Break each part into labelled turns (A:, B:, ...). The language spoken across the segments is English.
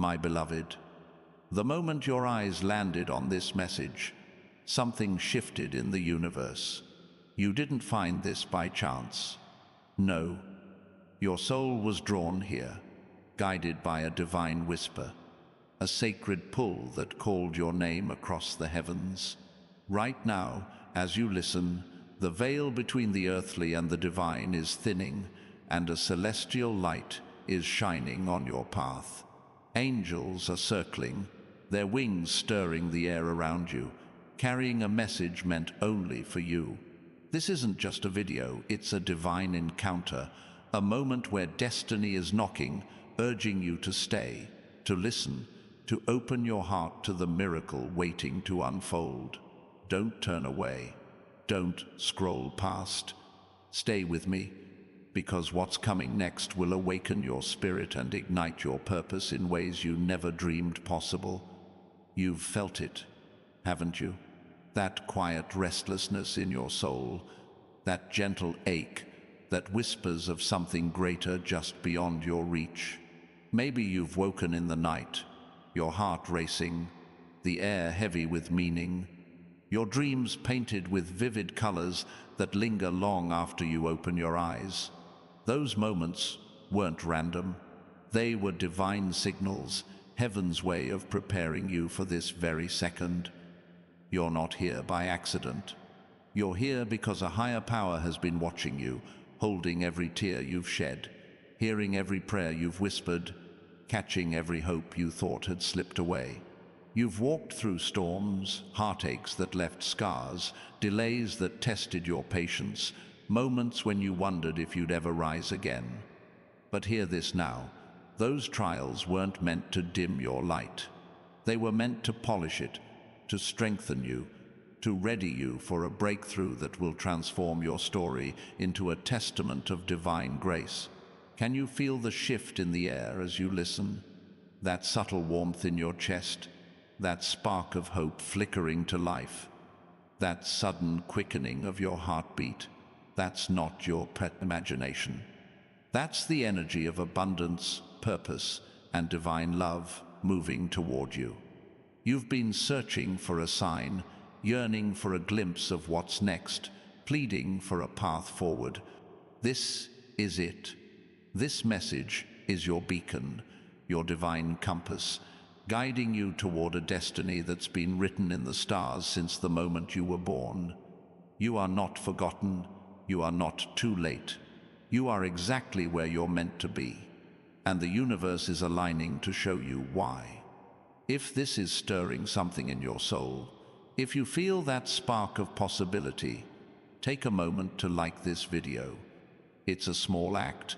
A: My beloved, the moment your eyes landed on this message, something shifted in the universe. You didn't find this by chance. No, your soul was drawn here, guided by a divine whisper, a sacred pull that called your name across the heavens. Right now, as you listen, the veil between the earthly and the divine is thinning, and a celestial light is shining on your path. Angels are circling, their wings stirring the air around you, carrying a message meant only for you. This isn't just a video, it's a divine encounter, a moment where destiny is knocking, urging you to stay, to listen, to open your heart to the miracle waiting to unfold. Don't turn away. Don't scroll past. Stay with me, because what's coming next will awaken your spirit and ignite your purpose in ways you never dreamed possible. You've felt it, haven't you? That quiet restlessness in your soul, that gentle ache that whispers of something greater just beyond your reach. Maybe you've woken in the night, your heart racing, the air heavy with meaning, your dreams painted with vivid colors that linger long after you open your eyes. Those moments weren't random. They were divine signals, heaven's way of preparing you for this very second. You're not here by accident. You're here because a higher power has been watching you, holding every tear you've shed, hearing every prayer you've whispered, catching every hope you thought had slipped away. You've walked through storms, heartaches that left scars, delays that tested your patience, moments when you wondered if you'd ever rise again. But hear this now, those trials weren't meant to dim your light. They were meant to polish it, to strengthen you, to ready you for a breakthrough that will transform your story into a testament of divine grace. Can you feel the shift in the air as you listen? That subtle warmth in your chest? That spark of hope flickering to life? That sudden quickening of your heartbeat? That's not your pet imagination. That's the energy of abundance, purpose, and divine love moving toward you. You've been searching for a sign, yearning for a glimpse of what's next, pleading for a path forward. This is it. This message is your beacon, your divine compass, guiding you toward a destiny that's been written in the stars since the moment you were born. You are not forgotten. You are not too late. You are exactly where you're meant to be, and the universe is aligning to show you why. If this is stirring something in your soul, if you feel that spark of possibility, take a moment to like this video. It's a small act,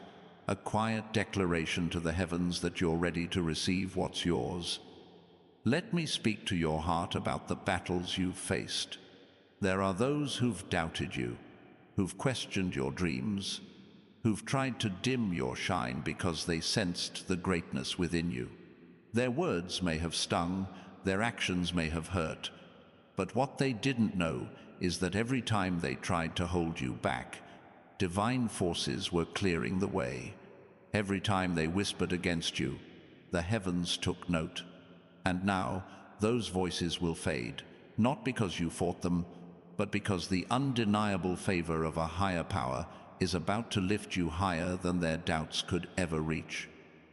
A: a quiet declaration to the heavens that you're ready to receive what's yours. Let me speak to your heart about the battles you've faced. There are those who've doubted you, who've questioned your dreams, who've tried to dim your shine because they sensed the greatness within you. Their words may have stung, their actions may have hurt, but what they didn't know is that every time they tried to hold you back, divine forces were clearing the way. Every time they whispered against you, the heavens took note. And now, those voices will fade, not because you fought them, but because the undeniable favor of a higher power is about to lift you higher than their doubts could ever reach.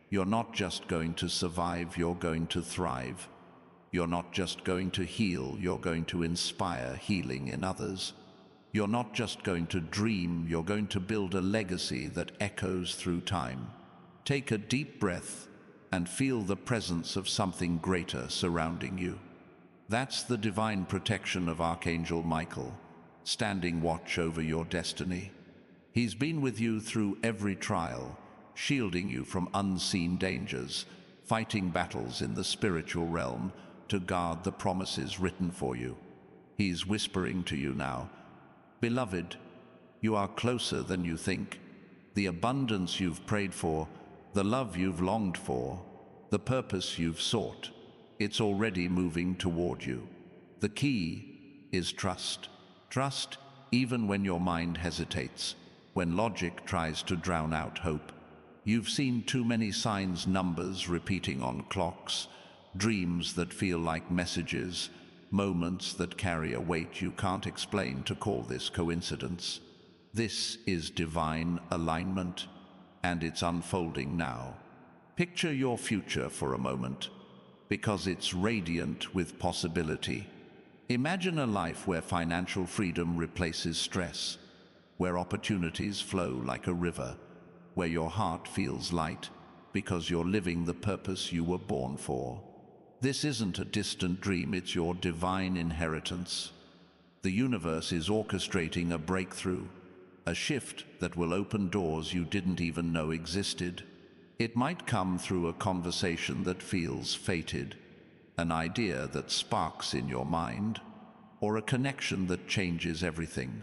A: You're not just going to survive, you're going to thrive. You're not just going to heal, you're going to inspire healing in others. You're not just going to dream, you're going to build a legacy that echoes through time. Take a deep breath and feel the presence of something greater surrounding you. That's the divine protection of Archangel Michael, standing watch over your destiny. He's been with you through every trial, shielding you from unseen dangers, fighting battles in the spiritual realm to guard the promises written for you. He's whispering to you now, "Beloved, you are closer than you think. The abundance you've prayed for, the love you've longed for, the purpose you've sought, it's already moving toward you." The key is trust. Trust even when your mind hesitates, when logic tries to drown out hope. You've seen too many signs, numbers repeating on clocks, dreams that feel like messages, moments that carry a weight you can't explain to call this coincidence. This is divine alignment, and it's unfolding now. Picture your future for a moment, because it's radiant with possibility. Imagine a life where financial freedom replaces stress, where opportunities flow like a river, where your heart feels light because you're living the purpose you were born for. This isn't a distant dream, it's your divine inheritance. The universe is orchestrating a breakthrough, a shift that will open doors you didn't even know existed. It might come through a conversation that feels fated, an idea that sparks in your mind, or a connection that changes everything.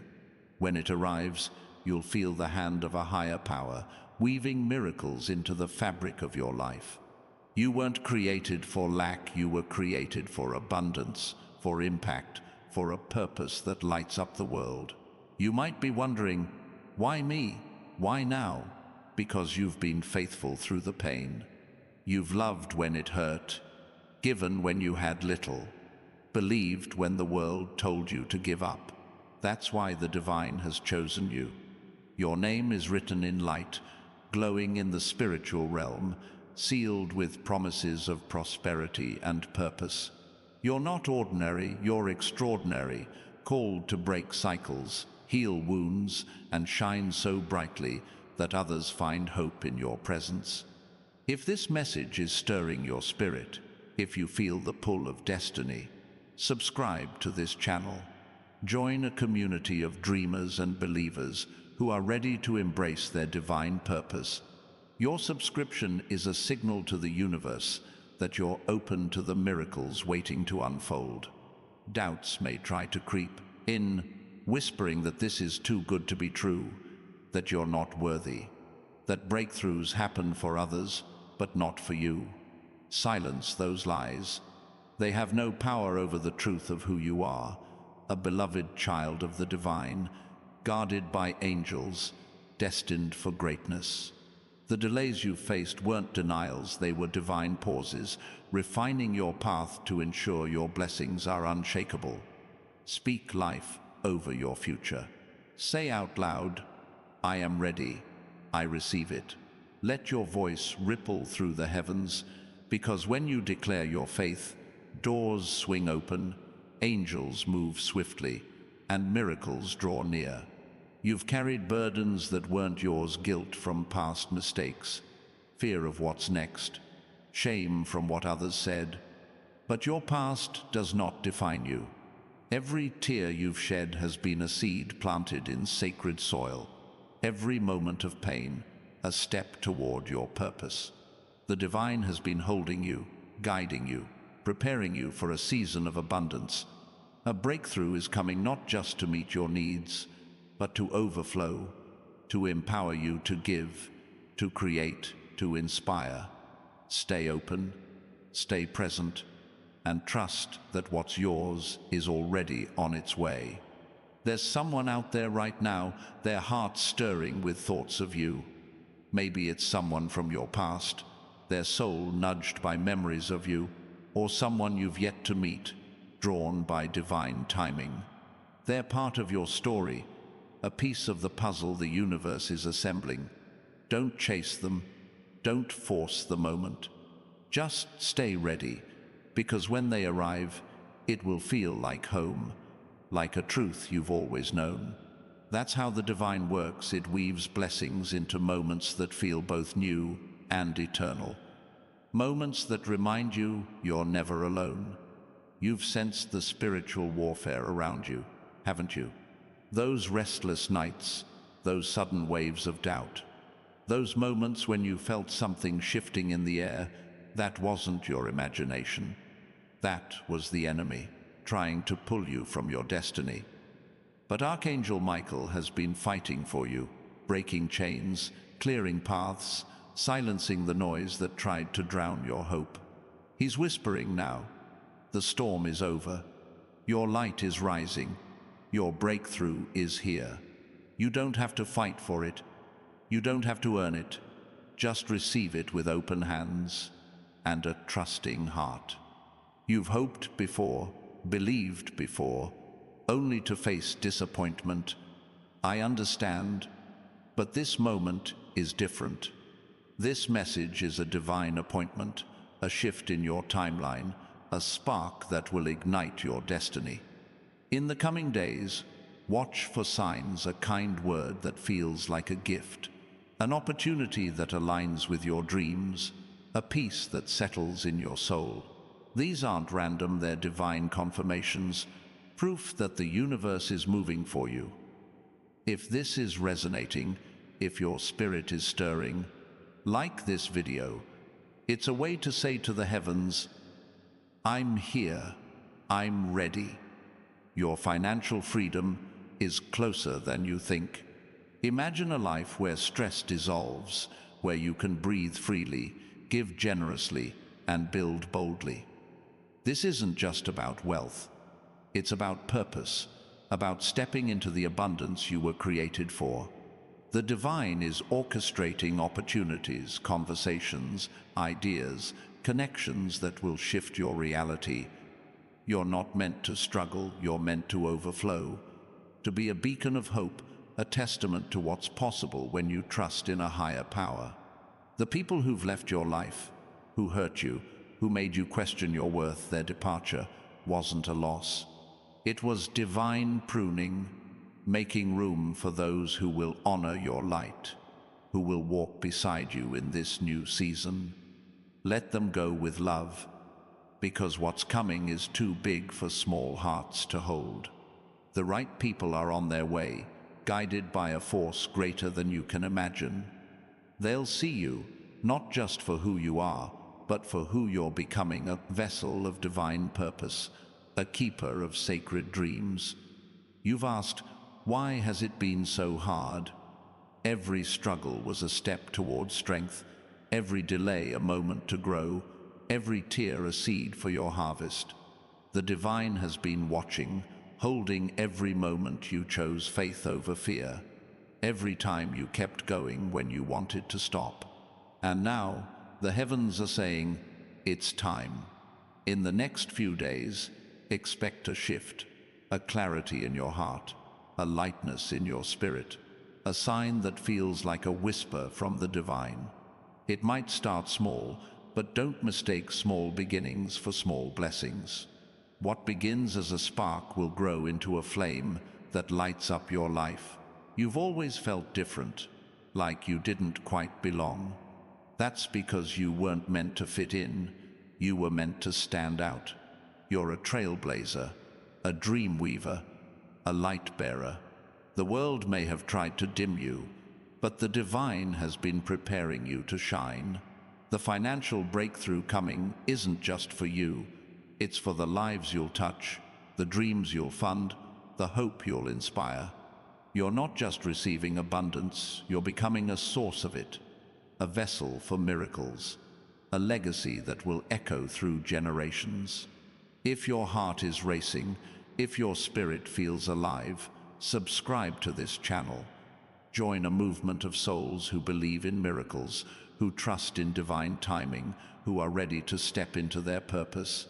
A: When it arrives, you'll feel the hand of a higher power, weaving miracles into the fabric of your life. You weren't created for lack, you were created for abundance, for impact, for a purpose that lights up the world. You might be wondering, why me? Why now? Because you've been faithful through the pain. You've loved when it hurt, given when you had little, believed when the world told you to give up. That's why the divine has chosen you. Your name is written in light, glowing in the spiritual realm, sealed with promises of prosperity and purpose. You're not ordinary, you're extraordinary, called to break cycles, heal wounds, and shine so brightly that others find hope in your presence. If this message is stirring your spirit, if you feel the pull of destiny, subscribe to this channel. Join a community of dreamers and believers who are ready to embrace their divine purpose. Your subscription is a signal to the universe that you're open to the miracles waiting to unfold. Doubts may try to creep in, whispering that this is too good to be true, that you're not worthy, that breakthroughs happen for others, but not for you. Silence those lies. They have no power over the truth of who you are, a beloved child of the divine, guarded by angels, destined for greatness. The delays you faced weren't denials, they were divine pauses, refining your path to ensure your blessings are unshakable. Speak life over your future. Say out loud, I am ready, I receive it. Let your voice ripple through the heavens, because when you declare your faith, doors swing open, angels move swiftly, and miracles draw near. You've carried burdens that weren't yours, guilt from past mistakes, fear of what's next, shame from what others said. But your past does not define you. Every tear you've shed has been a seed planted in sacred soil. Every moment of pain, a step toward your purpose. The divine has been holding you, guiding you, preparing you for a season of abundance. A breakthrough is coming, not just to meet your needs, but to overflow, to empower you to give, to create, to inspire. Stay open, stay present, and trust that what's yours is already on its way. There's someone out there right now, their heart stirring with thoughts of you. Maybe it's someone from your past, their soul nudged by memories of you, or someone you've yet to meet, drawn by divine timing. They're part of your story, a piece of the puzzle the universe is assembling. Don't chase them, don't force the moment. Just stay ready, because when they arrive, it will feel like home, like a truth you've always known. That's how the divine works. It weaves blessings into moments that feel both new and eternal. Moments that remind you you're never alone. You've sensed the spiritual warfare around you, haven't you? Those restless nights, those sudden waves of doubt, those moments when you felt something shifting in the air. That wasn't your imagination. That was the enemy, trying to pull you from your destiny. But Archangel Michael has been fighting for you, breaking chains, clearing paths, silencing the noise that tried to drown your hope. He's whispering now. The storm is over. Your light is rising. Your breakthrough is here. You don't have to fight for it. You don't have to earn it. Just receive it with open hands and a trusting heart. You've hoped before, believed before, only to face disappointment. I understand, but this moment is different. This message is a divine appointment, a shift in your timeline, a spark that will ignite your destiny. In the coming days, watch for signs, a kind word that feels like a gift, an opportunity that aligns with your dreams, a peace that settles in your soul. These aren't random, they're divine confirmations, proof that the universe is moving for you. If this is resonating, if your spirit is stirring, like this video. It's a way to say to the heavens, I'm here, I'm ready. Your financial freedom is closer than you think. Imagine a life where stress dissolves, where you can breathe freely, give generously, and build boldly. This isn't just about wealth. It's about purpose, about stepping into the abundance you were created for. The divine is orchestrating opportunities, conversations, ideas, connections that will shift your reality. You're not meant to struggle, you're meant to overflow, to be a beacon of hope, a testament to what's possible when you trust in a higher power. The people who've left your life, who hurt you, who made you question your worth, their departure wasn't a loss. It was divine pruning, making room for those who will honor your light, who will walk beside you in this new season. Let them go with love, because what's coming is too big for small hearts to hold. The right people are on their way, guided by a force greater than you can imagine. They'll see you, not just for who you are, but for who you're becoming, a vessel of divine purpose, a keeper of sacred dreams. You've asked, why has it been so hard? Every struggle was a step toward strength, every delay a moment to grow, every tear a seed for your harvest. The divine has been watching, holding every moment you chose faith over fear, every time you kept going when you wanted to stop. And now, the heavens are saying, it's time. In the next few days, expect a shift, a clarity in your heart, a lightness in your spirit, a sign that feels like a whisper from the divine. It might start small, but don't mistake small beginnings for small blessings. What begins as a spark will grow into a flame that lights up your life. You've always felt different, like you didn't quite belong. That's because you weren't meant to fit in. You were meant to stand out. You're a trailblazer, a dream weaver, a light bearer. The world may have tried to dim you, but the divine has been preparing you to shine. The financial breakthrough coming isn't just for you. It's for the lives you'll touch, the dreams you'll fund, the hope you'll inspire. You're not just receiving abundance, you're becoming a source of it, a vessel for miracles, a legacy that will echo through generations. If your heart is racing, if your spirit feels alive, subscribe to this channel. Join a movement of souls who believe in miracles, who trust in divine timing, who are ready to step into their purpose.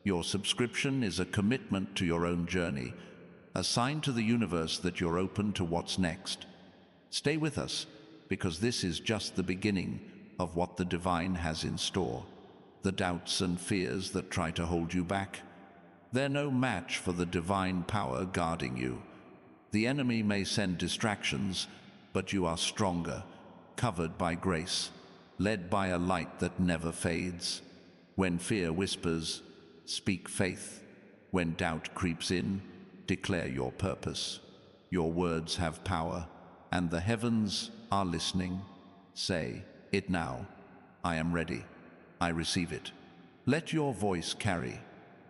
A: Your subscription is a commitment to your own journey, a sign to the universe that you're open to what's next. Stay with us, because this is just the beginning of what the divine has in store. The doubts and fears that try to hold you back, they're no match for the divine power guarding you. The enemy may send distractions, but you are stronger, covered by grace, led by a light that never fades. When fear whispers, speak faith. When doubt creeps in, declare your purpose. Your words have power, and the heavens are listening. Say it now. I am ready. I receive it. Let your voice carry,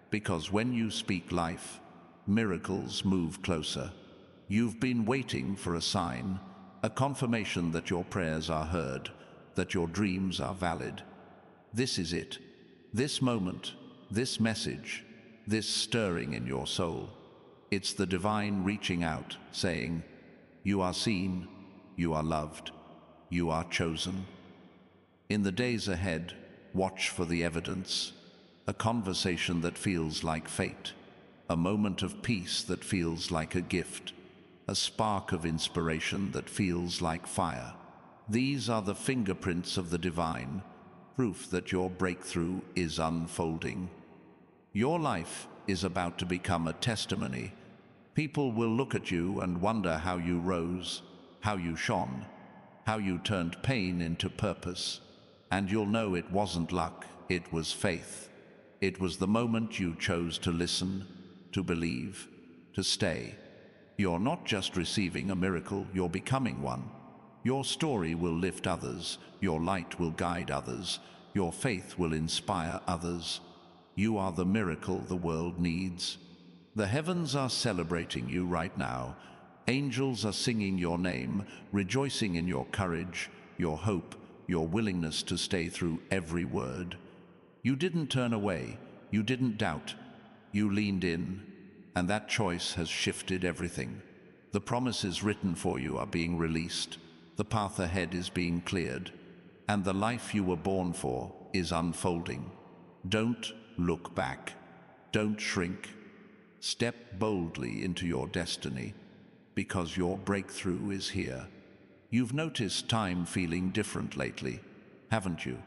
A: because when you speak life, miracles move closer. You've been waiting for a sign, a confirmation that your prayers are heard, that your dreams are valid. This is it. This moment, this message, this stirring in your soul. It's the divine reaching out, saying, you are seen, you are loved, you are chosen. In the days ahead, watch for the evidence, a conversation that feels like fate, a moment of peace that feels like a gift, a spark of inspiration that feels like fire. These are the fingerprints of the divine, proof that your breakthrough is unfolding. Your life is about to become a testimony. People will look at you and wonder how you rose, how you shone, how you turned pain into purpose. And you'll know it wasn't luck, it was faith. It was the moment you chose to listen, to believe, to stay. You're not just receiving a miracle, you're becoming one. Your story will lift others, your light will guide others, your faith will inspire others. You are the miracle the world needs. The heavens are celebrating you right now. Angels are singing your name, rejoicing in your courage, your hope, your willingness to stay through every word. You didn't turn away, you didn't doubt, you leaned in, and that choice has shifted everything. The promises written for you are being released, the path ahead is being cleared, and the life you were born for is unfolding. Don't look back. Don't shrink. Step boldly into your destiny, because your breakthrough is here. You've noticed time feeling different lately, haven't you?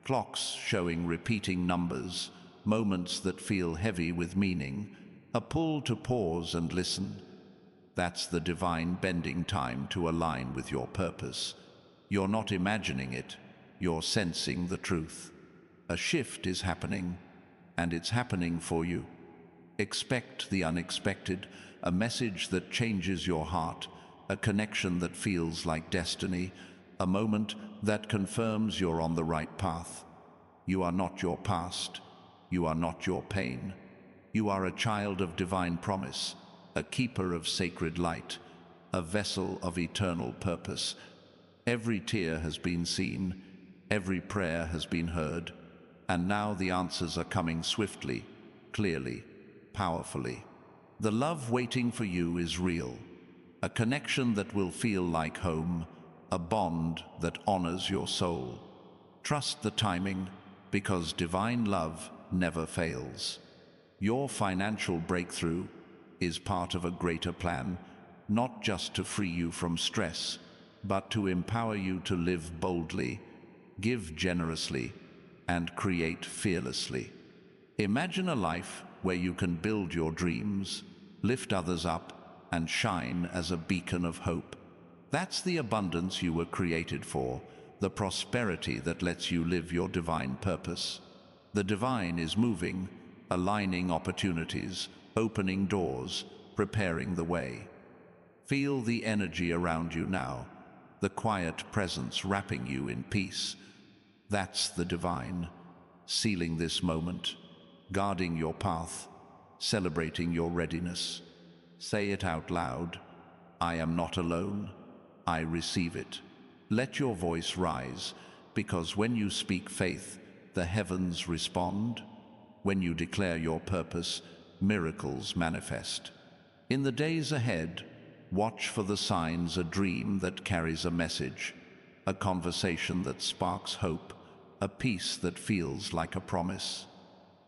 A: Clocks showing repeating numbers, moments that feel heavy with meaning, a pull to pause and listen. That's the divine bending time to align with your purpose. You're not imagining it, you're sensing the truth. A shift is happening, and it's happening for you. Expect the unexpected, a message that changes your heart, a connection that feels like destiny, a moment that confirms you're on the right path. You are not your past. You are not your pain. You are a child of divine promise, a keeper of sacred light, a vessel of eternal purpose. Every tear has been seen, every prayer has been heard, and now the answers are coming swiftly, clearly, powerfully. The love waiting for you is real, a connection that will feel like home, a bond that honors your soul. Trust the timing, because divine love never fails. Your financial breakthrough is part of a greater plan, not just to free you from stress, but to empower you to live boldly, give generously, and create fearlessly. Imagine a life where you can build your dreams, lift others up, and shine as a beacon of hope. That's the abundance you were created for, the prosperity that lets you live your divine purpose. The divine is moving, aligning opportunities, opening doors, preparing the way. Feel the energy around you now, the quiet presence wrapping you in peace. That's the divine, sealing this moment, guarding your path, celebrating your readiness. Say it out loud. I am not alone. I receive it. Let your voice rise, because when you speak faith, the heavens respond. When you declare your purpose, miracles manifest. In the days ahead, watch for the signs, a dream that carries a message, a conversation that sparks hope, a peace that feels like a promise.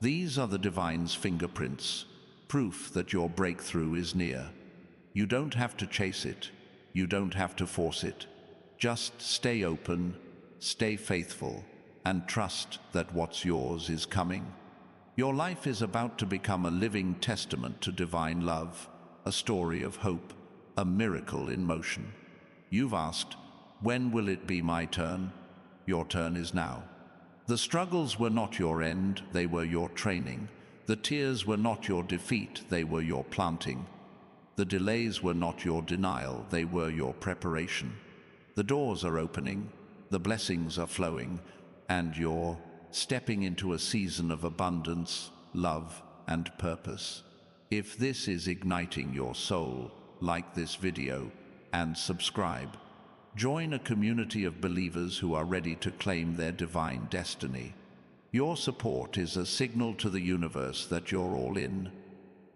A: These are the divine's fingerprints, proof that your breakthrough is near. You don't have to chase it. You don't have to force it. Just stay open, stay faithful, and trust that what's yours is coming. Your life is about to become a living testament to divine love, a story of hope, a miracle in motion. You've asked, when will it be my turn? Your turn is now. The struggles were not your end, they were your training. The tears were not your defeat, they were your planting. The delays were not your denial, they were your preparation. The doors are opening, the blessings are flowing, and you're stepping into a season of abundance, love, and purpose. If this is igniting your soul, like this video and subscribe. Join a community of believers who are ready to claim their divine destiny. Your support is a signal to the universe that you're all in.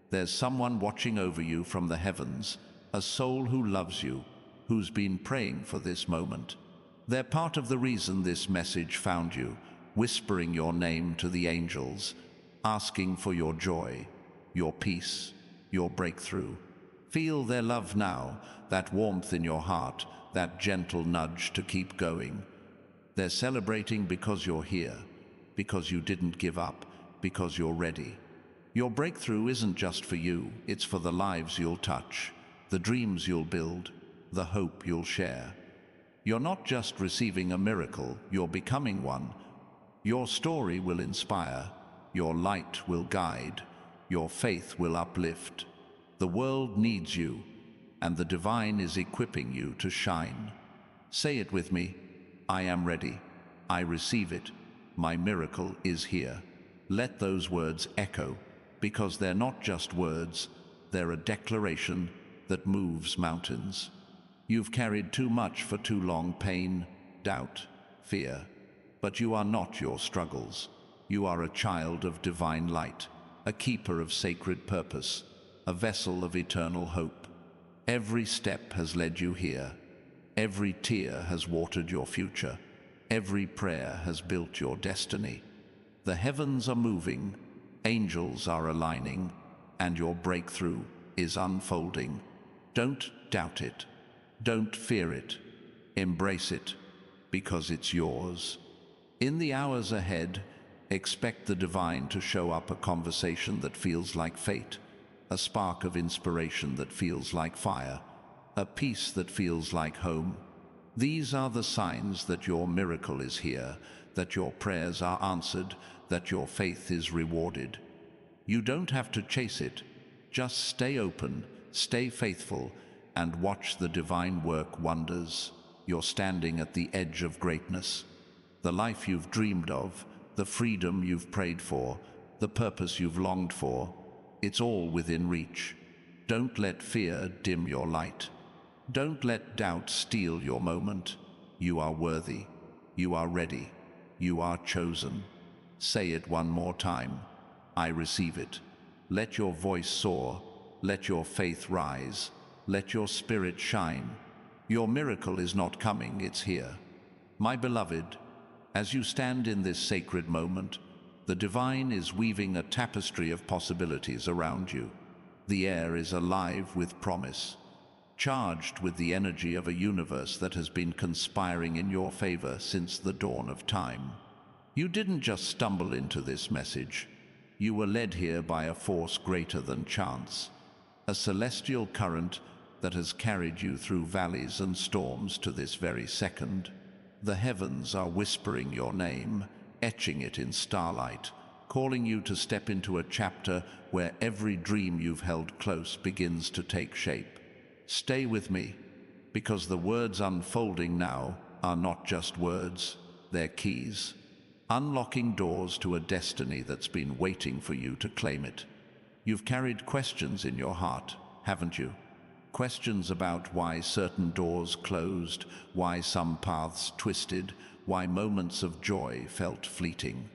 A: There's someone watching over you from the heavens, a soul who loves you, who's been praying for this moment. They're part of the reason this message found you, whispering your name to the angels, asking for your joy, your peace, your breakthrough. Feel their love now, that warmth in your heart, that gentle nudge to keep going. They're celebrating because you're here, because you didn't give up, because you're ready. Your breakthrough isn't just for you, it's for the lives you'll touch, the dreams you'll build, the hope you'll share. You're not just receiving a miracle, you're becoming one. Your story will inspire, your light will guide, your faith will uplift. The world needs you, and the divine is equipping you to shine. Say it with me: I am ready. I receive it. My miracle is here. Let those words echo, because they're not just words, they're a declaration that moves mountains. You've carried too much for too long: pain, doubt, fear. But you are not your struggles. You are a child of divine light, a keeper of sacred purpose, a vessel of eternal hope. Every step has led you here. Every tear has watered your future. Every prayer has built your destiny. The heavens are moving, angels are aligning, and your breakthrough is unfolding. Don't doubt it. Don't fear it. Embrace it, because it's yours. In the hours ahead, expect the divine to show up, a conversation that feels like fate, a spark of inspiration that feels like fire, a peace that feels like home. These are the signs that your miracle is here, that your prayers are answered, that your faith is rewarded. You don't have to chase it. Just stay open, stay faithful, and watch the divine work wonders. You're standing at the edge of greatness. The life you've dreamed of, the freedom you've prayed for, the purpose you've longed for, it's all within reach. Don't let fear dim your light. Don't let doubt steal your moment. You are worthy. You are ready. You are chosen. Say it one more time: I receive it. Let your voice soar. Let your faith rise. Let your spirit shine. Your miracle is not coming, it's here. My beloved, as you stand in this sacred moment, the divine is weaving a tapestry of possibilities around you. The air is alive with promise, charged with the energy of a universe that has been conspiring in your favor since the dawn of time. You didn't just stumble into this message. You were led here by a force greater than chance, a celestial current that has carried you through valleys and storms to this very second. The heavens are whispering your name, etching it in starlight, calling you to step into a chapter where every dream you've held close begins to take shape. Stay with me, because the words unfolding now are not just words, they're keys, unlocking doors to a destiny that's been waiting for you to claim it. You've carried questions in your heart, haven't you? Questions about why certain doors closed, why some paths twisted, why moments of joy felt fleeting.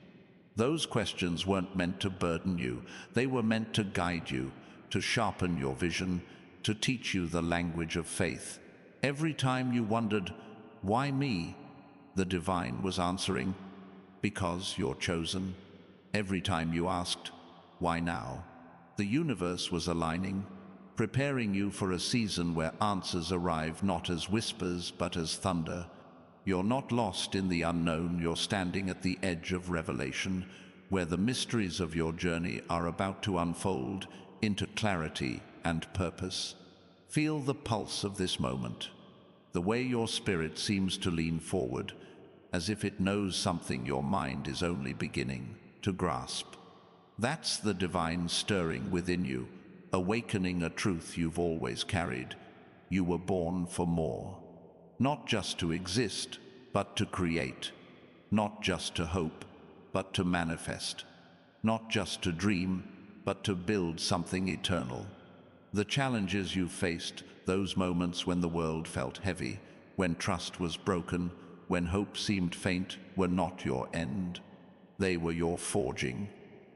A: Those questions weren't meant to burden you. They were meant to guide you, to sharpen your vision, to teach you the language of faith. Every time you wondered, why me? The divine was answering, because you're chosen. Every time you asked, why now? The universe was aligning, preparing you for a season where answers arrive not as whispers but as thunder. You're not lost in the unknown, you're standing at the edge of revelation, where the mysteries of your journey are about to unfold into clarity and purpose. Feel the pulse of this moment, the way your spirit seems to lean forward, as if it knows something your mind is only beginning to grasp. That's the divine stirring within you, awakening a truth you've always carried. You were born for more. Not just to exist, but to create. Not just to hope, but to manifest. Not just to dream, but to build something eternal. The challenges you faced, those moments when the world felt heavy, when trust was broken, when hope seemed faint, were not your end. They were your forging,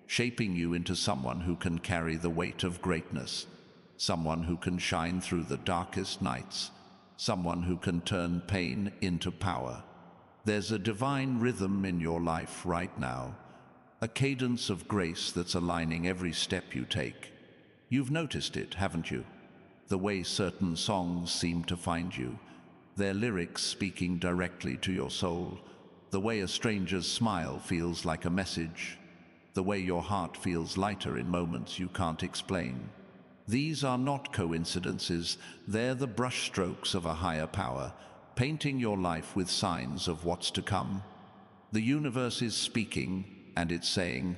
A: shaping you into someone who can carry the weight of greatness, someone who can shine through the darkest nights, someone who can turn pain into power. There's a divine rhythm in your life right now, a cadence of grace that's aligning every step you take. You've noticed it, haven't you? The way certain songs seem to find you, their lyrics speaking directly to your soul, the way a stranger's smile feels like a message, the way your heart feels lighter in moments you can't explain. These are not coincidences, they're the brushstrokes of a higher power, painting your life with signs of what's to come. The universe is speaking, and it's saying,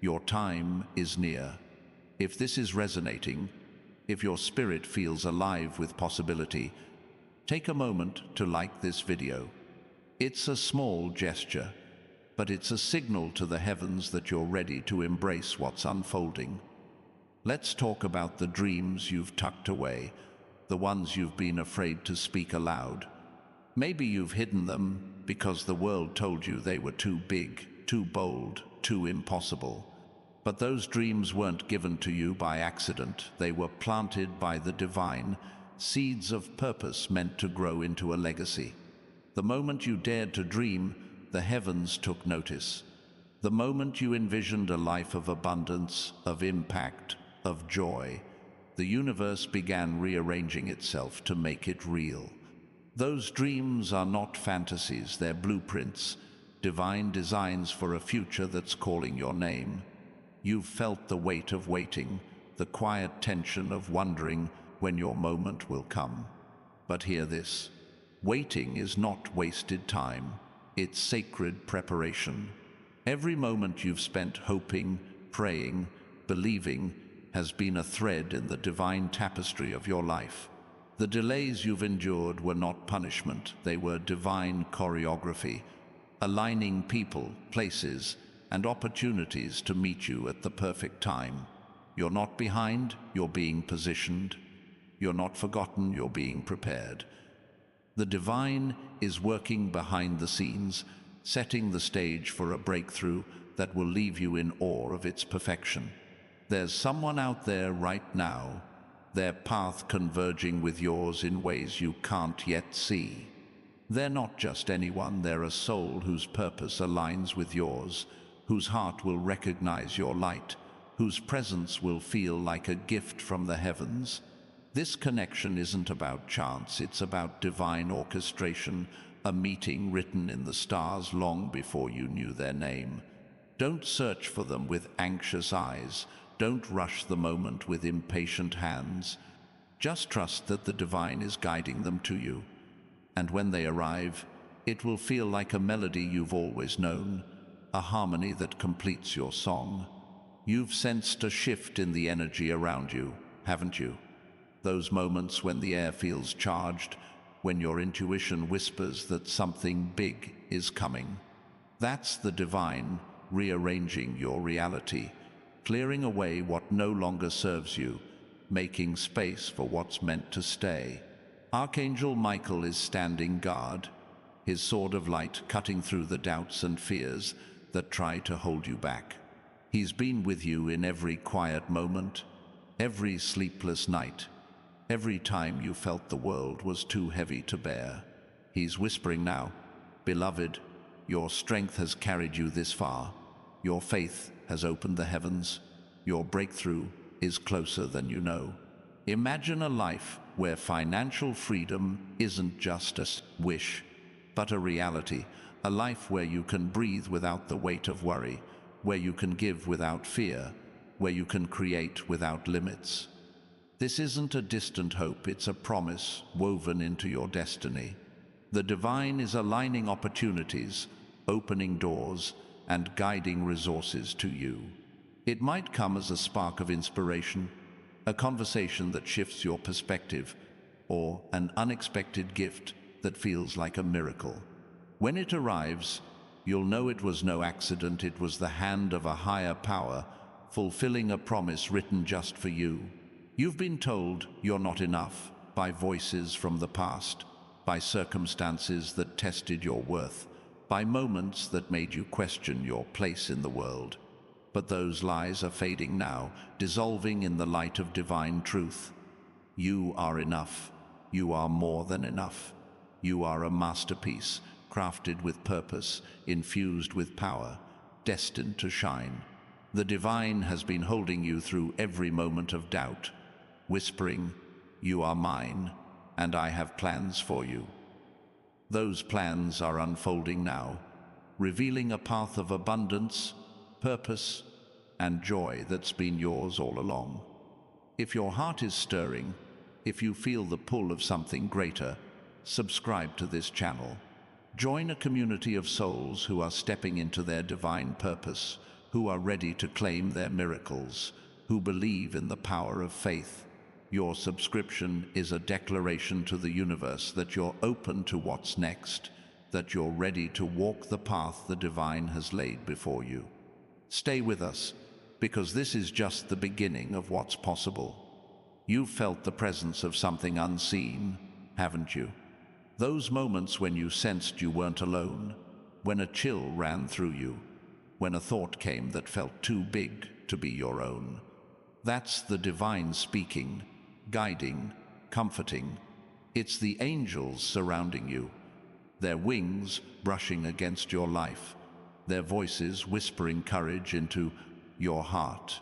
A: your time is near. If this is resonating, if your spirit feels alive with possibility, take a moment to like this video. It's a small gesture, but it's a signal to the heavens that you're ready to embrace what's unfolding. Let's talk about the dreams you've tucked away, the ones you've been afraid to speak aloud. Maybe you've hidden them because the world told you they were too big, too bold, too impossible. But those dreams weren't given to you by accident. They were planted by the divine, seeds of purpose meant to grow into a legacy. The moment you dared to dream, the heavens took notice. The moment you envisioned a life of abundance, of impact, of joy, the universe began rearranging itself to make it real. Those dreams are not fantasies, they're blueprints, divine designs for a future that's calling your name. You've felt the weight of waiting, the quiet tension of wondering when your moment will come. But hear this, waiting is not wasted time, it's sacred preparation. Every moment you've spent hoping, praying, believing has been a thread in the divine tapestry of your life. The delays you've endured were not punishment, they were divine choreography, aligning people, places, and opportunities to meet you at the perfect time. You're not behind, you're being positioned. You're not forgotten, you're being prepared. The divine is working behind the scenes, setting the stage for a breakthrough that will leave you in awe of its perfection. There's someone out there right now, their path converging with yours in ways you can't yet see. They're not just anyone, they're a soul whose purpose aligns with yours, whose heart will recognize your light, whose presence will feel like a gift from the heavens. This connection isn't about chance, it's about divine orchestration, a meeting written in the stars long before you knew their name. Don't search for them with anxious eyes. Don't rush the moment with impatient hands. Just trust that the divine is guiding them to you. And when they arrive, it will feel like a melody you've always known, a harmony that completes your song. You've sensed a shift in the energy around you, haven't you? Those moments when the air feels charged, when your intuition whispers that something big is coming. That's the divine rearranging your reality, clearing away what no longer serves you, making space for what's meant to stay. Archangel Michael is standing guard, his sword of light cutting through the doubts and fears that try to hold you back. He's been with you in every quiet moment, every sleepless night, every time you felt the world was too heavy to bear. He's whispering now, "Beloved, your strength has carried you this far. Your faith has opened the heavens. Your breakthrough is closer than you know." Imagine a life where financial freedom isn't just a wish, but a reality. A life where you can breathe without the weight of worry, where you can give without fear, where you can create without limits. This isn't a distant hope, it's a promise woven into your destiny. The divine is aligning opportunities, opening doors, and guiding resources to you. It might come as a spark of inspiration, a conversation that shifts your perspective, or an unexpected gift that feels like a miracle. When it arrives, you'll know it was no accident, it was the hand of a higher power, fulfilling a promise written just for you. You've been told you're not enough by voices from the past, by circumstances that tested your worth, by moments that made you question your place in the world. But those lies are fading now, dissolving in the light of divine truth. You are enough. You are more than enough. You are a masterpiece, crafted with purpose, infused with power, destined to shine. The divine has been holding you through every moment of doubt, whispering, "You are mine, and I have plans for you." Those plans are unfolding now, revealing a path of abundance, purpose, and joy that's been yours all along. If your heart is stirring, if you feel the pull of something greater, subscribe to this channel. Join a community of souls who are stepping into their divine purpose, who are ready to claim their miracles, who believe in the power of faith. Your subscription is a declaration to the universe that you're open to what's next, that you're ready to walk the path the divine has laid before you. Stay with us, because this is just the beginning of what's possible. You've felt the presence of something unseen, haven't you? Those moments when you sensed you weren't alone, when a chill ran through you, when a thought came that felt too big to be your own. That's the divine speaking, guiding, comforting. It's the angels surrounding you, their wings brushing against your life, their voices whispering courage into your heart.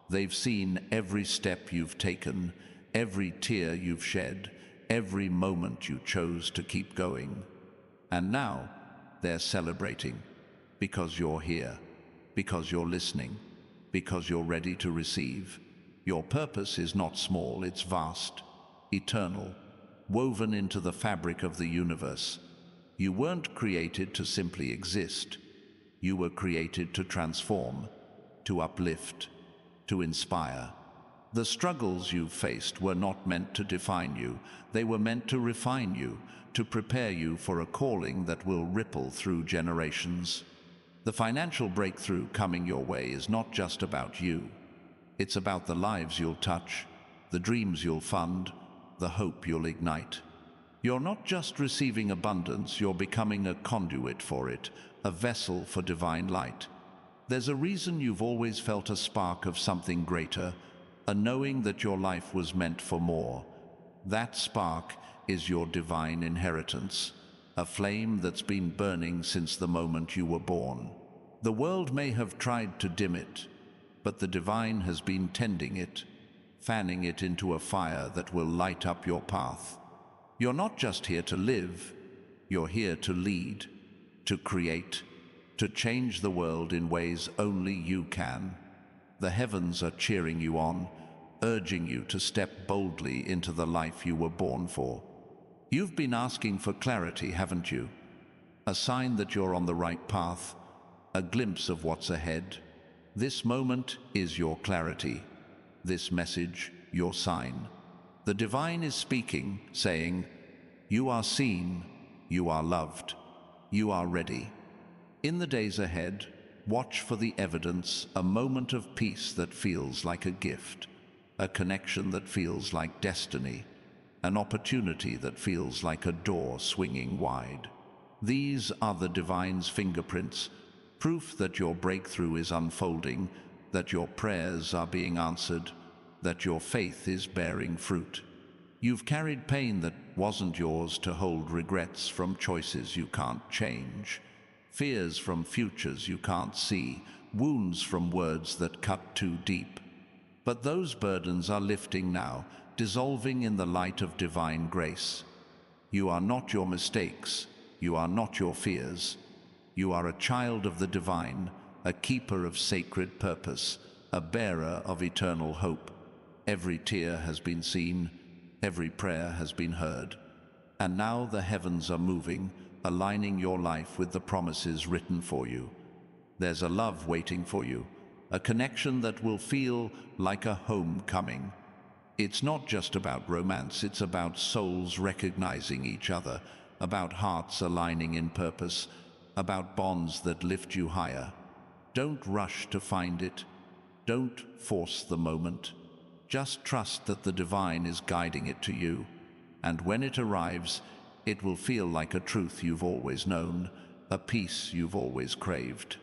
A: They've seen every step you've taken, every tear you've shed, every moment you chose to keep going. And now they're celebrating, because you're here, because you're listening, because you're ready to receive. Your purpose is not small, it's vast, eternal, woven into the fabric of the universe. You weren't created to simply exist. You were created to transform, to uplift, to inspire. The struggles you've faced were not meant to define you. They were meant to refine you, to prepare you for a calling that will ripple through generations. The financial breakthrough coming your way is not just about you. It's about the lives you'll touch, the dreams you'll fund, the hope you'll ignite. You're not just receiving abundance, you're becoming a conduit for it, a vessel for divine light. There's a reason you've always felt a spark of something greater, a knowing that your life was meant for more. That spark is your divine inheritance, a flame that's been burning since the moment you were born. The world may have tried to dim it, but the divine has been tending it, fanning it into a fire that will light up your path. You're not just here to live, you're here to lead, to create, to change the world in ways only you can. The heavens are cheering you on, urging you to step boldly into the life you were born for. You've been asking for clarity, haven't you? A sign that you're on the right path, a glimpse of what's ahead. This moment is your clarity, this message your sign. The divine is speaking, saying, "You are seen, you are loved, you are ready." In the days ahead, watch for the evidence, a moment of peace that feels like a gift, a connection that feels like destiny, an opportunity that feels like a door swinging wide. These are the divine's fingerprints, proof that your breakthrough is unfolding, that your prayers are being answered, that your faith is bearing fruit. You've carried pain that wasn't yours to hold, regrets from choices you can't change, fears from futures you can't see, wounds from words that cut too deep. But those burdens are lifting now, dissolving in the light of divine grace. You are not your mistakes, you are not your fears. You are a child of the divine, a keeper of sacred purpose, a bearer of eternal hope. Every tear has been seen, every prayer has been heard. And now the heavens are moving, aligning your life with the promises written for you. There's a love waiting for you, a connection that will feel like a homecoming. It's not just about romance, it's about souls recognizing each other, about hearts aligning in purpose, about bonds that lift you higher. Don't rush to find it. Don't force the moment. Just trust that the divine is guiding it to you. And when it arrives, it will feel like a truth you've always known, a peace you've always craved.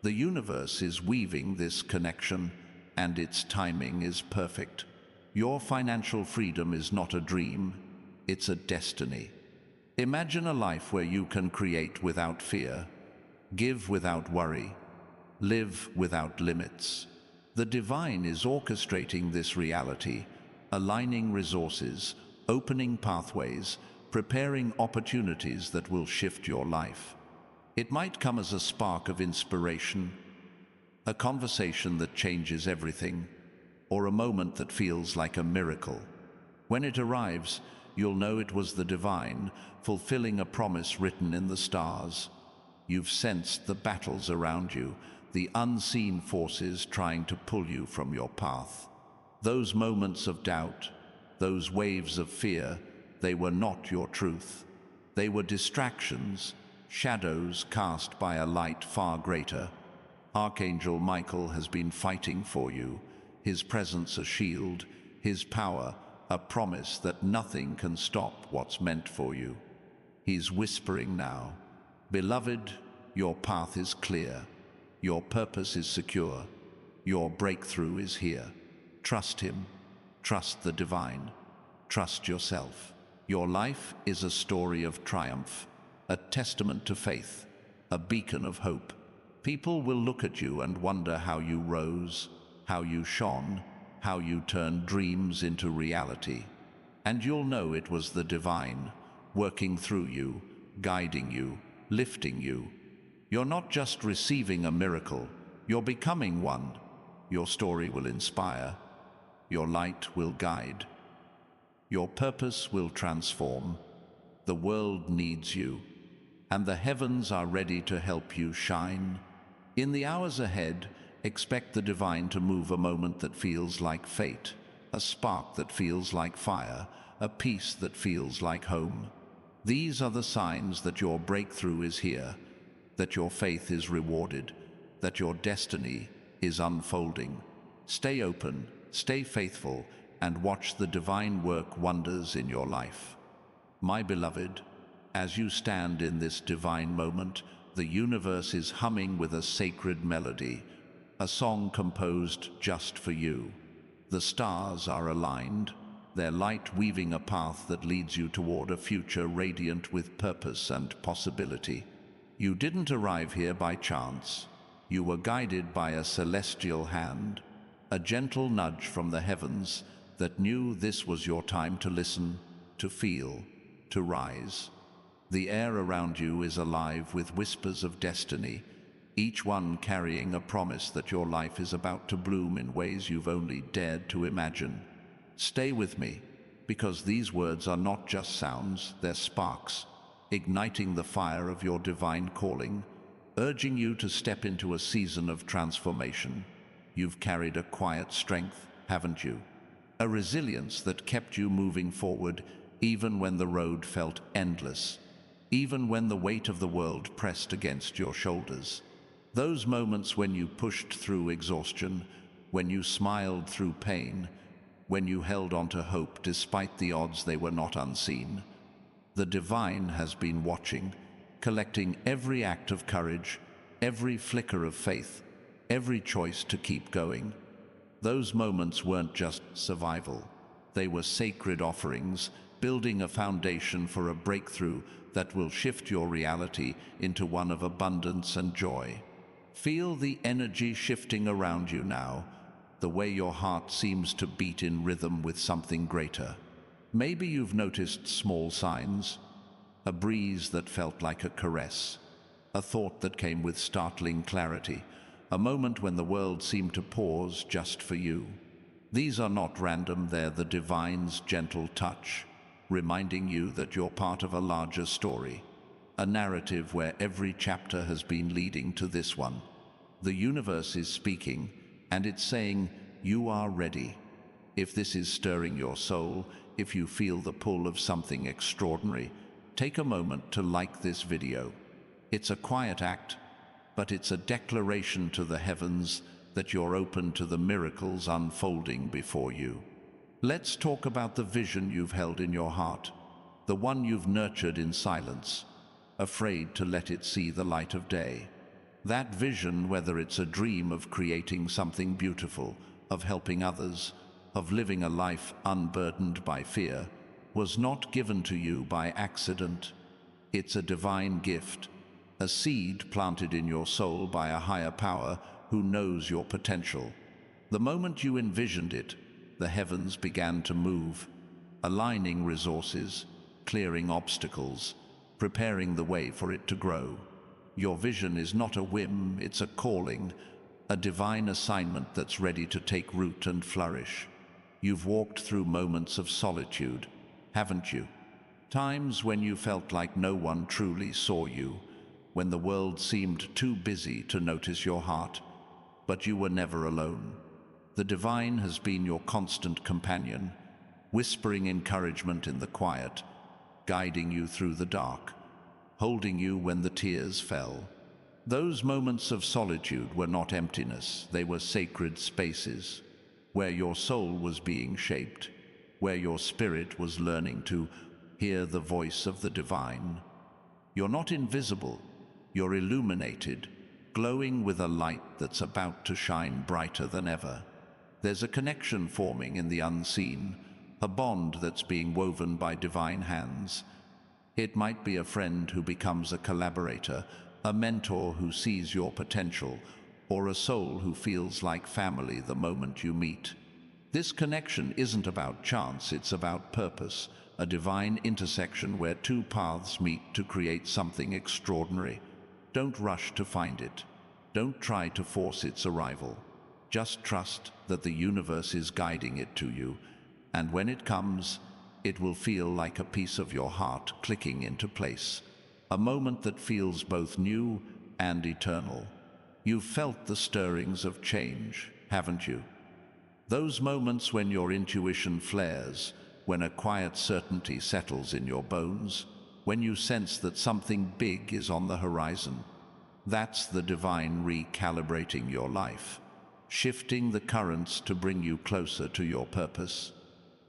A: The universe is weaving this connection, and its timing is perfect. Your financial freedom is not a dream, it's a destiny. Imagine a life where you can create without fear, give without worry, live without limits. The divine is orchestrating this reality, aligning resources, opening pathways, preparing opportunities that will shift your life. It might come as a spark of inspiration, a conversation that changes everything, or a moment that feels like a miracle. When it arrives, you'll know it was the divine, fulfilling a promise written in the stars. You've sensed the battles around you, the unseen forces trying to pull you from your path. Those moments of doubt, those waves of fear, they were not your truth. They were distractions, shadows cast by a light far greater. Archangel Michael has been fighting for you, his presence a shield, his power a promise that nothing can stop what's meant for you. He's whispering now, "Beloved, your path is clear, your purpose is secure, your breakthrough is here. Trust him, trust the divine, trust yourself." Your life is a story of triumph, a testament to faith, a beacon of hope. People will look at you and wonder how you rose, how you shone, how you turned dreams into reality. And you'll know it was the divine, working through you, guiding you, lifting you. You're not just receiving a miracle, you're becoming one. Your story will inspire, your light will guide, your purpose will transform. The world needs you, and the heavens are ready to help you shine. In the hours ahead, expect the divine to move a moment that feels like fate, a spark that feels like fire, a peace that feels like home. These are the signs that your breakthrough is here, that your faith is rewarded, that your destiny is unfolding. Stay open, stay faithful, and watch the divine work wonders in your life. My beloved, as you stand in this divine moment, the universe is humming with a sacred melody, a song composed just for you. The stars are aligned, their light weaving a path that leads you toward a future radiant with purpose and possibility. You didn't arrive here by chance. You were guided by a celestial hand, a gentle nudge from the heavens that knew this was your time to listen, to feel, to rise. The air around you is alive with whispers of destiny, each one carrying a promise that your life is about to bloom in ways you've only dared to imagine. Stay with me, because these words are not just sounds, they're sparks, igniting the fire of your divine calling, urging you to step into a season of transformation. You've carried a quiet strength, haven't you? A resilience that kept you moving forward even when the road felt endless, even when the weight of the world pressed against your shoulders. Those moments when you pushed through exhaustion, when you smiled through pain, when you held on to hope despite the odds they were not unseen. The divine has been watching, collecting every act of courage, every flicker of faith, every choice to keep going. Those moments weren't just survival. They were sacred offerings, building a foundation for a breakthrough that will shift your reality into one of abundance and joy. Feel the energy shifting around you now, the way your heart seems to beat in rhythm with something greater. Maybe you've noticed small signs, a breeze that felt like a caress, a thought that came with startling clarity, a moment when the world seemed to pause just for you. These are not random, they're the divine's gentle touch, reminding you that you're part of a larger story, a narrative where every chapter has been leading to this one. The universe is speaking, and it's saying, you are ready. If this is stirring your soul, if you feel the pull of something extraordinary, take a moment to like this video. It's a quiet act, but it's a declaration to the heavens that you're open to the miracles unfolding before you. Let's talk about the vision you've held in your heart, the one you've nurtured in silence, afraid to let it see the light of day. That vision, whether it's a dream of creating something beautiful, of helping others, of living a life unburdened by fear, was not given to you by accident. It's a divine gift, a seed planted in your soul by a higher power who knows your potential. The moment you envisioned it, the heavens began to move, aligning resources, clearing obstacles, preparing the way for it to grow. Your vision is not a whim, it's a calling, a divine assignment that's ready to take root and flourish. You've walked through moments of solitude, haven't you? Times when you felt like no one truly saw you, when the world seemed too busy to notice your heart. But you were never alone. The divine has been your constant companion, whispering encouragement in the quiet, guiding you through the dark, holding you when the tears fell. Those moments of solitude were not emptiness, they were sacred spaces, where your soul was being shaped, where your spirit was learning to hear the voice of the divine. You're not invisible, you're illuminated, glowing with a light that's about to shine brighter than ever. There's a connection forming in the unseen, a bond that's being woven by divine hands. It might be a friend who becomes a collaborator, a mentor who sees your potential, or a soul who feels like family the moment you meet. This connection isn't about chance, it's about purpose, a divine intersection where two paths meet to create something extraordinary. Don't rush to find it. Don't try to force its arrival. Just trust that the universe is guiding it to you, and when it comes, it will feel like a piece of your heart clicking into place, a moment that feels both new and eternal. You've felt the stirrings of change, haven't you? Those moments when your intuition flares, when a quiet certainty settles in your bones, when you sense that something big is on the horizon. That's the divine recalibrating your life, shifting the currents to bring you closer to your purpose.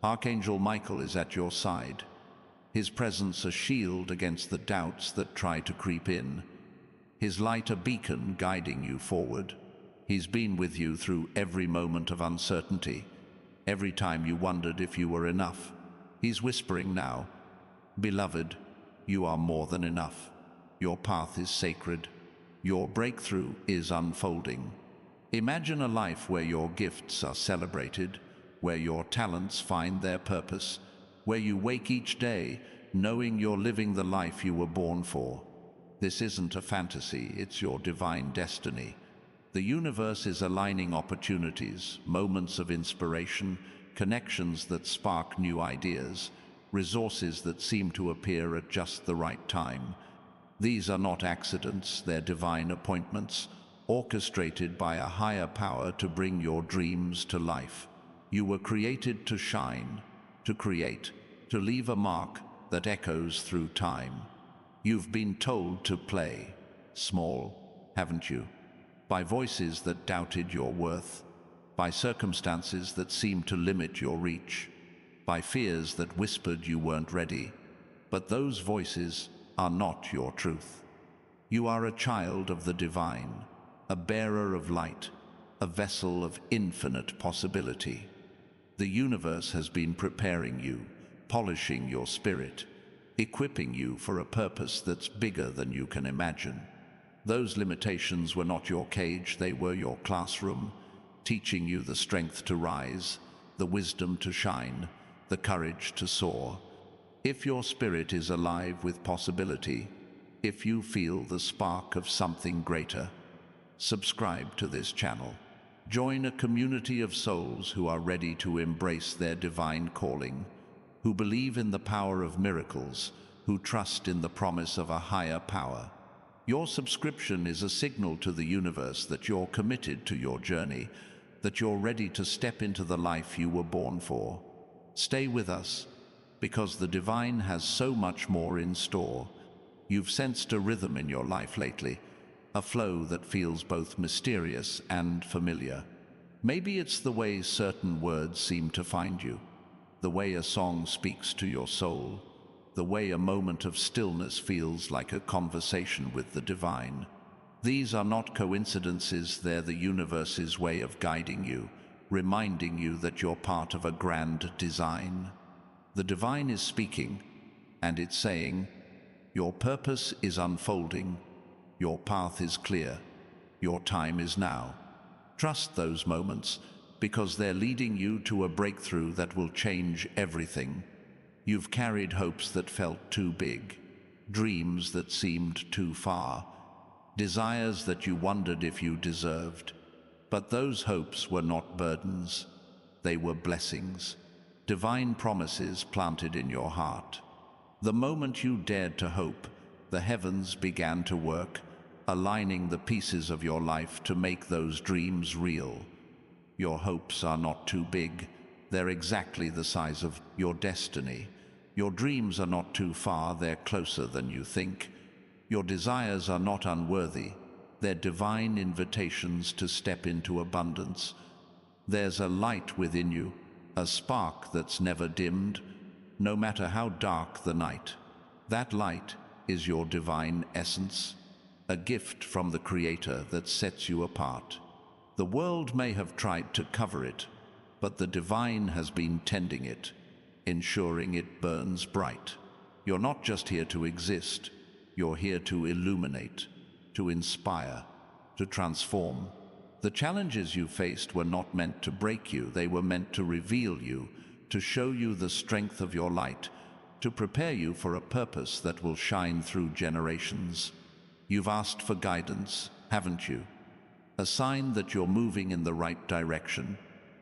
A: Archangel Michael is at your side, his presence a shield against the doubts that try to creep in, his light a beacon guiding you forward. He's been with you through every moment of uncertainty, every time you wondered if you were enough. He's whispering now, "Beloved, you are more than enough. Your path is sacred. Your breakthrough is unfolding." Imagine a life where your gifts are celebrated, where your talents find their purpose, where you wake each day knowing you're living the life you were born for. This isn't a fantasy, it's your divine destiny. The universe is aligning opportunities, moments of inspiration, connections that spark new ideas, resources that seem to appear at just the right time. These are not accidents, they're divine appointments, orchestrated by a higher power to bring your dreams to life. You were created to shine, to create, to leave a mark that echoes through time. You've been told to play small, haven't you? By voices that doubted your worth, by circumstances that seemed to limit your reach, by fears that whispered you weren't ready. But those voices are not your truth. You are a child of the divine, a bearer of light, a vessel of infinite possibility. The universe has been preparing you, polishing your spirit, equipping you for a purpose that's bigger than you can imagine. Those limitations were not your cage, they were your classroom, teaching you the strength to rise, the wisdom to shine, the courage to soar. If your spirit is alive with possibility, if you feel the spark of something greater, subscribe to this channel. Join a community of souls who are ready to embrace their divine calling, who believe in the power of miracles, who trust in the promise of a higher power. Your subscription is a signal to the universe that you're committed to your journey, that you're ready to step into the life you were born for. Stay with us, because the divine has so much more in store. You've sensed a rhythm in your life lately, a flow that feels both mysterious and familiar. Maybe it's the way certain words seem to find you, the way a song speaks to your soul, the way a moment of stillness feels like a conversation with the divine. These are not coincidences, they're the universe's way of guiding you, reminding you that you're part of a grand design. The divine is speaking, and it's saying, Your purpose is unfolding. Your path is clear. Your time is now. Trust those moments, because they're leading you to a breakthrough that will change everything. You've carried hopes that felt too big, dreams that seemed too far, desires that you wondered if you deserved. But those hopes were not burdens. They were blessings, divine promises planted in your heart. The moment you dared to hope, the heavens began to work, aligning the pieces of your life to make those dreams real. Your hopes are not too big. They're exactly the size of your destiny. Your dreams are not too far. They're closer than you think. Your desires are not unworthy. They're divine invitations to step into abundance. There's a light within you, a spark that's never dimmed, no matter how dark the night. That light is your divine essence, a gift from the Creator that sets you apart. The world may have tried to cover it, but the divine has been tending it, ensuring it burns bright. You're not just here to exist, you're here to illuminate, to inspire, to transform. The challenges you faced were not meant to break you, they were meant to reveal you, to show you the strength of your light, to prepare you for a purpose that will shine through generations. You've asked for guidance, haven't you? A sign that you're moving in the right direction,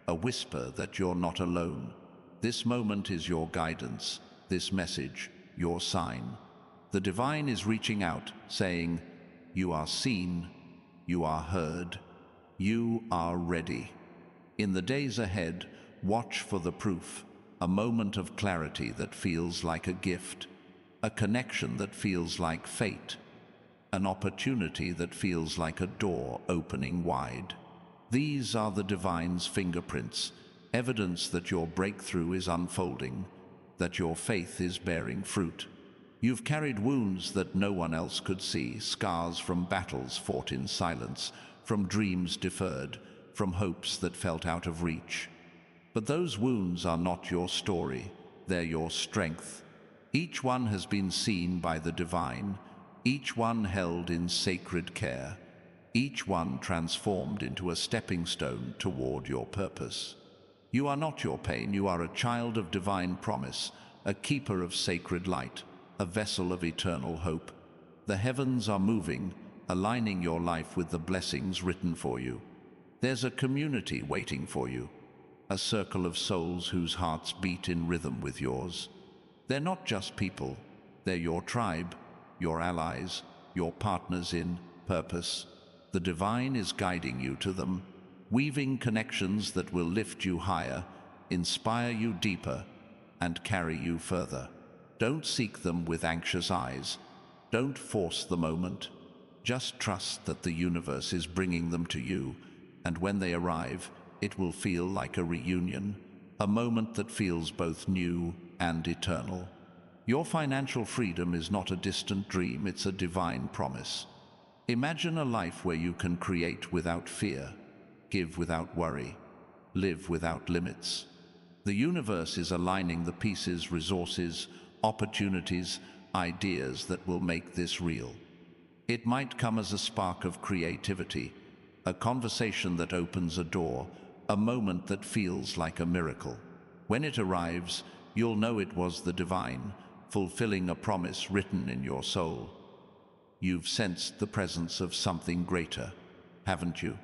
A: a whisper that you're not alone. This moment is your guidance, this message, your sign. The divine is reaching out, saying, you are seen, you are heard, you are ready. In the days ahead, watch for the proof, a moment of clarity that feels like a gift, a connection that feels like fate, an opportunity that feels like a door opening wide. These are the divine's fingerprints, evidence that your breakthrough is unfolding, that your faith is bearing fruit. You've carried wounds that no one else could see, scars from battles fought in silence, from dreams deferred, from hopes that felt out of reach. But those wounds are not your story, they're your strength. Each one has been seen by the divine, each one held in sacred care, each one transformed into a stepping stone toward your purpose. You are not your pain, you are a child of divine promise, a keeper of sacred light, a vessel of eternal hope. The heavens are moving, aligning your life with the blessings written for you. There's a community waiting for you, a circle of souls whose hearts beat in rhythm with yours. They're not just people, they're your tribe, your allies, your partners in purpose. The divine is guiding you to them, weaving connections that will lift you higher, inspire you deeper, and carry you further. Don't seek them with anxious eyes. Don't force the moment. Just trust that the universe is bringing them to you, and when they arrive, it will feel like a reunion, a moment that feels both new and eternal. Your financial freedom is not a distant dream, it's a divine promise. Imagine a life where you can create without fear, give without worry, live without limits. The universe is aligning the pieces, resources, opportunities, ideas that will make this real. It might come as a spark of creativity, a conversation that opens a door, a moment that feels like a miracle. When it arrives, you'll know it was the divine, fulfilling a promise written in your soul. You've sensed the presence of something greater, haven't you?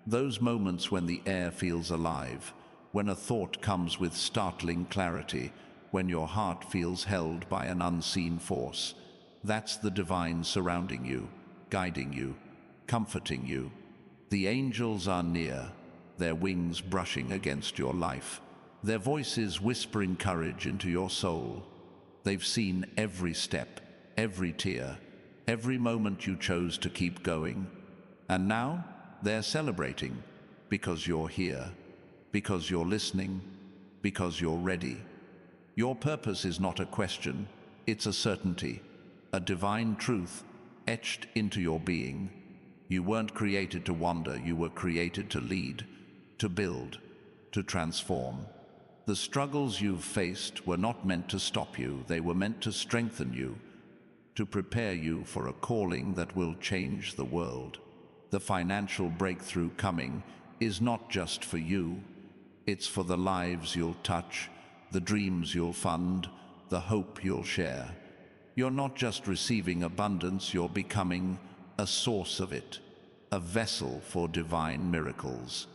A: Those moments when the air feels alive, when a thought comes with startling clarity, when your heart feels held by an unseen force. That's the divine surrounding you, guiding you, comforting you. The angels are near, their wings brushing against your life, their voices whispering courage into your soul. They've seen every step, every tear, every moment you chose to keep going. And now they're celebrating, because you're here, because you're listening, because you're ready. Your purpose is not a question, it's a certainty, a divine truth etched into your being. You weren't created to wander, you were created to lead, to build, to transform. The struggles you've faced were not meant to stop you, they were meant to strengthen you, to prepare you for a calling that will change the world. The financial breakthrough coming is not just for you, it's for the lives you'll touch, the dreams you'll fund, the hope you'll share. You're not just receiving abundance, you're becoming a source of it, a vessel for divine miracles.